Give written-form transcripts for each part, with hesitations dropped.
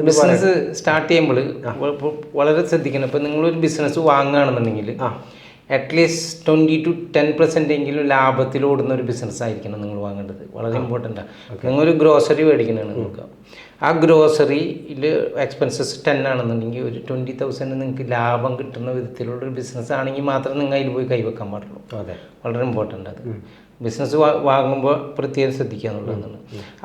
Business start ചെയ്യുമ്പോൾ വളരെ ശ്രദ്ധിക്കണം. ഇപ്പം നിങ്ങളൊരു ബിസിനസ് വാങ്ങുകയാണെന്നുണ്ടെങ്കിൽ അറ്റ്ലീസ്റ്റ് 20-10% എങ്കിലും ലാഭത്തിൽ ഓടുന്ന ഒരു ബിസിനസ് ആയിരിക്കണം നിങ്ങൾ വാങ്ങേണ്ടത്. വളരെ ഇമ്പോർട്ടൻ്റാണ്. നിങ്ങളൊരു ഗ്രോസറി മേടിക്കണമെന്ന് നോക്കുക, ആ ഗ്രോസറിയിൽ എക്സ്പെൻസസ് 10 ആണെന്നുണ്ടെങ്കിൽ ഒരു 20,000 നിങ്ങൾക്ക് ലാഭം കിട്ടുന്ന വിധത്തിലുള്ളൊരു ബിസിനസ് ആണെങ്കിൽ മാത്രം നിങ്ങൾ അതിൽ പോയി കൈവെക്കാൻ പാടുള്ളൂ. വളരെ ഇമ്പോർട്ടൻ്റ് അത്. ബിസിനസ് വാങ്ങുമ്പോൾ പ്രത്യേകം ശ്രദ്ധിക്കുക എന്നുള്ളതാണ്.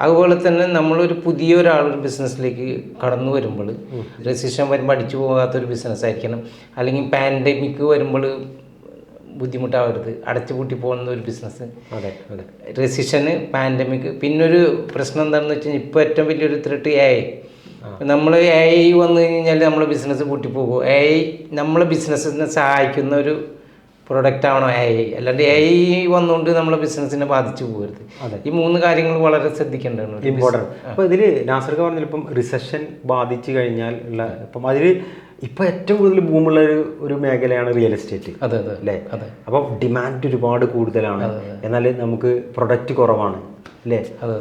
അതുപോലെ തന്നെ നമ്മളൊരു പുതിയ ഒരാളൊരു ബിസിനസ്സിലേക്ക് കടന്നു വരുമ്പോൾ റെസിഷൻ വരുമ്പോൾ അടിച്ചു പോകാത്തൊരു ബിസിനസ് ആയിരിക്കണം. അല്ലെങ്കിൽ പാൻഡമിക് വരുമ്പോൾ ബുദ്ധിമുട്ടാവരുത്, അടച്ചുപൂട്ടി പോകുന്ന ഒരു ബിസിനസ്. റെസിഷന്, പാൻഡമിക്. പിന്നൊരു പ്രശ്നം എന്താണെന്ന് വെച്ച് കഴിഞ്ഞാൽ ഇപ്പോൾ ഏറ്റവും വലിയൊരു ത്രെട്ട് AI. നമ്മൾ AI വന്നു കഴിഞ്ഞാൽ നമ്മളെ ബിസിനസ് പൂട്ടിപ്പോകും. AI നമ്മളെ ബിസിനസ്സിനെ സഹായിക്കുന്ന ഒരു പ്രൊഡക്റ്റ് ആവണം AI. അല്ലാണ്ട് AI വന്നുകൊണ്ട് നമ്മളെ ബിസിനസ്സിനെ ബാധിച്ചു പോകരുത്. ഈ 3 കാര്യങ്ങൾ വളരെ ശ്രദ്ധിക്കേണ്ടതാണ്, ഇമ്പോർട്ടൻറ്റ്. അപ്പോൾ ഇതിൽ നാസർക്ക് പറഞ്ഞാൽ ഇപ്പം റിസഷൻ ബാധിച്ചു കഴിഞ്ഞാൽ ഉള്ള ഇപ്പം അതിൽ ഇപ്പോൾ ഏറ്റവും കൂടുതൽ ബൂമുള്ള ഒരു മേഖലയാണ് റിയൽ എസ്റ്റേറ്റ്. അതെ അല്ലേ? അപ്പം ഡിമാൻഡ് ഒരുപാട് കൂടുതലാണ്, എന്നാൽ നമുക്ക് പ്രൊഡക്റ്റ് കുറവാണ് അല്ലേ? അതെ.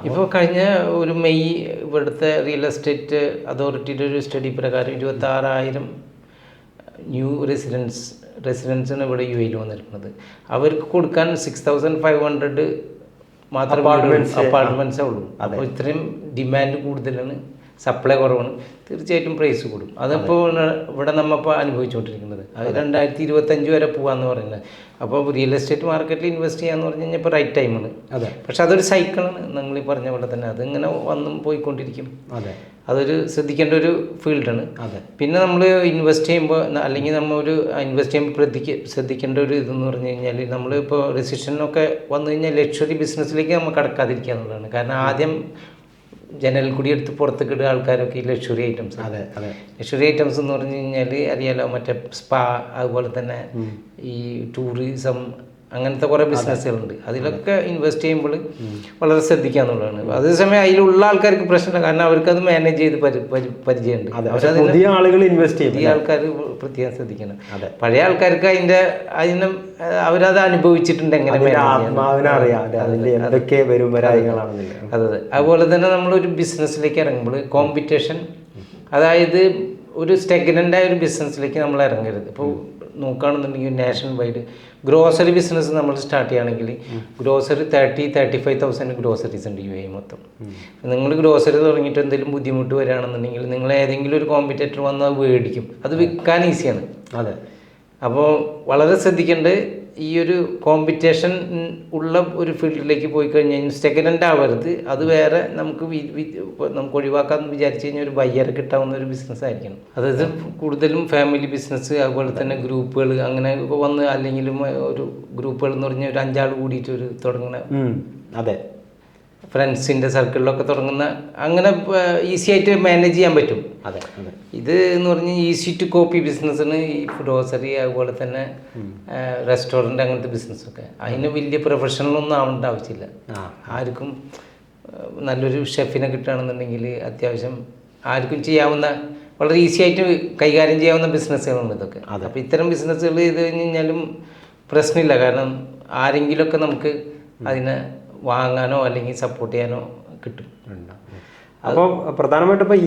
ഇപ്പോൾ കഴിഞ്ഞ ഒരു മെയ് ഇവിടുത്തെ റിയൽ എസ്റ്റേറ്റ് അതോറിറ്റിയുടെ ഒരു സ്റ്റഡി പ്രകാരം 26,000 ന്യൂ റെസിഡൻസാണ് ഇവിടെ UAE വന്നിരിക്കുന്നത്. അവർക്ക് കൊടുക്കാൻ 6,500 മാത്രമേ അപ്പാർട്ട്മെൻറ്റ്സേ ഉള്ളൂ. അപ്പോൾ ഇത്രയും ഡിമാൻഡ് കൂടുതലാണ്, സപ്ലൈ കുറവാണ്, തീർച്ചയായിട്ടും പ്രൈസ് കൂടും. അതിപ്പോൾ ഇവിടെ നമ്മളിപ്പോൾ അനുഭവിച്ചുകൊണ്ടിരിക്കുന്നത്. അത് 2025 വരെ പോകാമെന്ന് പറയുന്നത്. അപ്പോൾ റിയൽ എസ്റ്റേറ്റ് മാർക്കറ്റിൽ ഇൻവെസ്റ്റ് ചെയ്യാന്ന് പറഞ്ഞു കഴിഞ്ഞാൽ ഇപ്പോൾ റൈറ്റ് ടൈമാണ്. പക്ഷെ അതൊരു സൈക്കിളാണ്, നിങ്ങൾ ഈ പറഞ്ഞ പോലെ തന്നെ. അതിങ്ങനെ വന്നും പോയിക്കൊണ്ടിരിക്കും. അതൊരു ശ്രദ്ധിക്കേണ്ട ഒരു ഫീൽഡാണ്. പിന്നെ നമ്മൾ ഇൻവെസ്റ്റ് ചെയ്യുമ്പോൾ, അല്ലെങ്കിൽ നമ്മളൊരു ഇൻവെസ്റ്റ് ചെയ്യുമ്പോൾ ശ്രദ്ധിക്കേണ്ട ഒരു ഇതെന്ന് പറഞ്ഞു കഴിഞ്ഞാൽ, നമ്മളിപ്പോൾ റെസിഷനൊക്കെ വന്നു കഴിഞ്ഞാൽ ലക്ഷറി ബിസിനസ്സിലേക്ക് നമ്മൾ കടക്കാതിരിക്കുക എന്നുള്ളതാണ്. കാരണം ആദ്യം ജനൽ കൂടി എടുത്ത് പുറത്തേക്ക് ഇടുക ആൾക്കാരൊക്കെ ഈ ലക്ഷറി ഐറ്റംസ്. ലക്ഷറി ഐറ്റംസ് എന്ന് പറഞ്ഞു കഴിഞ്ഞാൽ അറിയാലോ, മറ്റേ സ്പാ, അതുപോലെ തന്നെ ഈ ടൂറിസം, അങ്ങനത്തെ കുറേ ബിസിനസ്സുകളുണ്ട്. അതിലൊക്കെ ഇൻവെസ്റ്റ് ചെയ്യുമ്പോൾ വളരെ ശ്രദ്ധിക്കുക എന്നുള്ളതാണ്. അതേസമയം അതിലുള്ള ആൾക്കാർക്ക് പ്രശ്നമില്ല, കാരണം അവർക്കത് മാനേജ് ചെയ്ത് പരിചയമുണ്ട്. പുതിയ ആളുകൾ ഇൻവെസ്റ്റ് ചെയ്യും, പുതിയ ആൾക്കാർ പ്രത്യേകം ശ്രദ്ധിക്കണം. പഴയ ആൾക്കാർക്ക് അതിന് അവരത് അനുഭവിച്ചിട്ടുണ്ട്, എങ്ങനെ അതെ. അതുപോലെ തന്നെ നമ്മളൊരു ബിസിനസ്സിലേക്ക് ഇറങ്ങുമ്പോൾ കോമ്പറ്റീഷൻ, അതായത് ഒരു സ്റ്റഗ്നൻ്റായ ഒരു ബിസിനസ്സിലേക്ക് നമ്മൾ ഇറങ്ങരുത്. ഇപ്പോൾ നോക്കുകയാണെന്നുണ്ടെങ്കിൽ നാഷണൽ വൈഡ് ഗ്രോസറി ബിസിനസ് നമ്മൾ സ്റ്റാർട്ട് ചെയ്യുകയാണെങ്കിൽ ഗ്രോസറി 30,000-35,000 ഗ്രോസറീസ് ഉണ്ട് UAE മൊത്തം. നിങ്ങൾ ഗ്രോസറി തുടങ്ങിയിട്ട് എന്തെങ്കിലും ബുദ്ധിമുട്ട് വരികയാണെന്നുണ്ടെങ്കിൽ നിങ്ങൾ ഏതെങ്കിലും ഒരു കോമ്പറ്റേറ്റർ വന്ന് അത് മേടിക്കും, അത് വിൽക്കാൻ ഈസിയാണ്. അപ്പോൾ വളരെ ശ്രദ്ധിക്കേണ്ടത് ഈ ഒരു കോമ്പറ്റീഷൻ ഉള്ള ഒരു ഫീൽഡിലേക്ക് പോയി കഴിഞ്ഞാൽ സ്റ്റഗ്നൻ്റ് ആവരുത്. അത് വേറെ നമുക്ക് ഒഴിവാക്കാമെന്ന് വിചാരിച്ചു കഴിഞ്ഞാൽ ഒരു ബയ്യർ കിട്ടാവുന്ന ഒരു ബിസിനസ് ആയിരിക്കണം. അതായത് കൂടുതലും ഫാമിലി ബിസിനസ്, അതുപോലെ തന്നെ ഗ്രൂപ്പുകൾ അങ്ങനെ വന്ന്, അല്ലെങ്കിലും ഒരു ഗ്രൂപ്പുകൾ എന്ന് പറഞ്ഞാൽ ഒരു 5 ആൾ കൂടിയിട്ട് ഒരു തുടങ്ങുന്ന, ഫ്രണ്ട്സിൻ്റെ സർക്കിളിലൊക്കെ തുടങ്ങുന്ന, അങ്ങനെ ഈസി ആയിട്ട് മാനേജ് ചെയ്യാൻ പറ്റും. ഇത് എന്ന് പറഞ്ഞാൽ ഈസി ടു കോപ്പി ബിസിനസ്സിന് ഈ ഗ്രോസറി, അതുപോലെ തന്നെ റെസ്റ്റോറൻറ്റ്, അങ്ങനത്തെ ബിസിനസ്സൊക്കെ അതിന് വലിയ പ്രൊഫഷണലൊന്നും ആവേണ്ട ആവശ്യമില്ല. ആർക്കും നല്ലൊരു ഷെഫിനെ കിട്ടുകയാണെന്നുണ്ടെങ്കിൽ അത്യാവശ്യം ആർക്കും ചെയ്യാവുന്ന, വളരെ ഈസി ആയിട്ട് കൈകാര്യം ചെയ്യാവുന്ന ബിസിനസ്സുകളുണ്ട് ഇതൊക്കെ. അപ്പോൾ ഇത്തരം ബിസിനസ്സുകൾ ചെയ്ത് കഴിഞ്ഞാലും പ്രശ്നമില്ല, കാരണം ആരെങ്കിലുമൊക്കെ നമുക്ക് അതിനെ വാങ്ങാനോ അല്ലെങ്കിൽ സപ്പോർട്ട് ചെയ്യാനോ കിട്ടും. അപ്പോൾ പ്രധാനമായിട്ടും ഇപ്പോൾ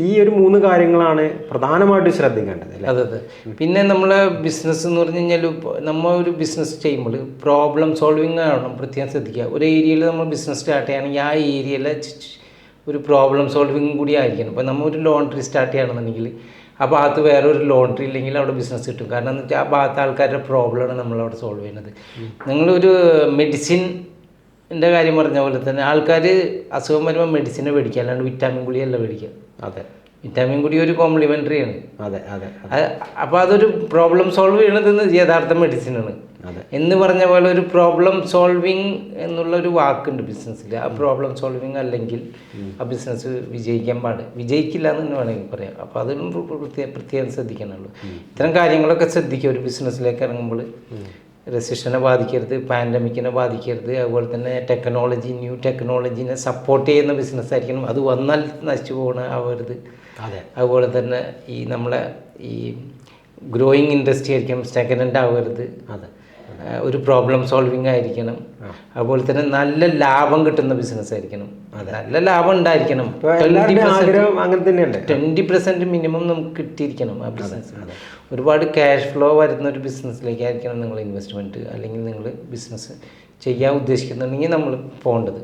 ഈ ഒരു 3 കാര്യങ്ങളാണ് പ്രധാനമായിട്ടും ശ്രദ്ധിക്കേണ്ടത്. അതെ. പിന്നെ നമ്മളെ ബിസിനസ് എന്ന് പറഞ്ഞു കഴിഞ്ഞാൽ, നമ്മൾ ഒരു ബിസിനസ് ചെയ്യുമ്പോൾ പ്രോബ്ലം സോൾവിങ് ആവണം, പ്രത്യേകം ശ്രദ്ധിക്കുക. ഒരു ഏരിയയിൽ നമ്മൾ ബിസിനസ് സ്റ്റാർട്ട് ചെയ്യുകയാണെങ്കിൽ ആ ഏരിയയിലെ ഒരു പ്രോബ്ലം സോൾവിങ് കൂടി ആയിരിക്കണം. ഇപ്പോൾ നമ്മൾ ഒരു ലോണ്ടറി സ്റ്റാർട്ട് ചെയ്യുകയാണെന്നുണ്ടെങ്കിൽ ആ ഭാഗത്ത് വേറെ ഒരു ലോണ്ടറി ഇല്ലെങ്കിൽ അവിടെ ബിസിനസ് കിട്ടും. കാരണം എന്ന് വെച്ചാൽ ആ ഭാഗത്ത് ആൾക്കാരുടെ പ്രോബ്ലമാണ് നമ്മളവിടെ സോൾവ് ചെയ്യുന്നത്. നിങ്ങളൊരു മെഡിസിൻ്റെ കാര്യം പറഞ്ഞ പോലെ തന്നെ ആൾക്കാർ അസുഖം വരുമ്പോൾ മെഡിസിനെ മേടിക്കുക, അല്ലാണ്ട് വിറ്റാമിൻ ഗുളിയല്ല മേടിക്കുക. വിറ്റാമിൻ ഗുളി ഒരു കോംപ്ലിമെൻ്ററിയാണ്. അപ്പോൾ അതൊരു പ്രോബ്ലം സോൾവ് ചെയ്യണത് യഥാർത്ഥ മെഡിസിനാണ് എന്ന് പറഞ്ഞ പോലെ ഒരു പ്രോബ്ലം സോൾവിങ് എന്നുള്ളൊരു വാക്കുണ്ട് ബിസിനസ്സിൽ. ആ പ്രോബ്ലം സോൾവിങ് അല്ലെങ്കിൽ ആ ബിസിനസ് വിജയിക്കില്ല എന്ന് തന്നെ വേണമെങ്കിൽ പറയാം. അപ്പോൾ അതിനും പ്രത്യേകം ശ്രദ്ധിക്കാനുള്ളൂ. ഇത്തരം കാര്യങ്ങളൊക്കെ ശ്രദ്ധിക്കുക ഒരു ബിസിനസ്സിലേക്ക് ഇറങ്ങുമ്പോൾ. റെസിഷനെ ബാധിക്കരുത്, പാൻഡമിക്കിനെ ബാധിക്കരുത്, അതുപോലെ തന്നെ ന്യൂ ടെക്നോളജീനെ സപ്പോർട്ട് ചെയ്യുന്ന ബിസിനസ് ആയിരിക്കണം. അത് വന്നാൽ നശിച്ചു പോകണ ആവരുത്. അതുപോലെ തന്നെ ഈ നമ്മളെ ഈ ഗ്രോയിങ് ഇൻഡസ്ട്രി ആയിരിക്കണം, സ്റ്റഗ്നൻ്റ് ആവരുത്. ഒരു പ്രോബ്ലം സോൾവിങ് ആയിരിക്കണം, അതുപോലെ തന്നെ നല്ല ലാഭം കിട്ടുന്ന ബിസിനസ് ആയിരിക്കണം, നല്ല ലാഭം ഉണ്ടായിരിക്കണം. 20% മിനിമം നമുക്ക് കിട്ടിയിരിക്കണം ആ ബിസിനസ്. ഒരുപാട് ക്യാഷ് ഫ്ലോ വരുന്ന ഒരു ബിസിനസ്സിലേക്കായിരിക്കണം നിങ്ങൾ ഇൻവെസ്റ്റ്മെൻറ്റ് അല്ലെങ്കിൽ നിങ്ങൾ ബിസിനസ് ചെയ്യാൻ ഉദ്ദേശിക്കുന്നുണ്ടെങ്കിൽ നമ്മൾ പോകേണ്ടത്.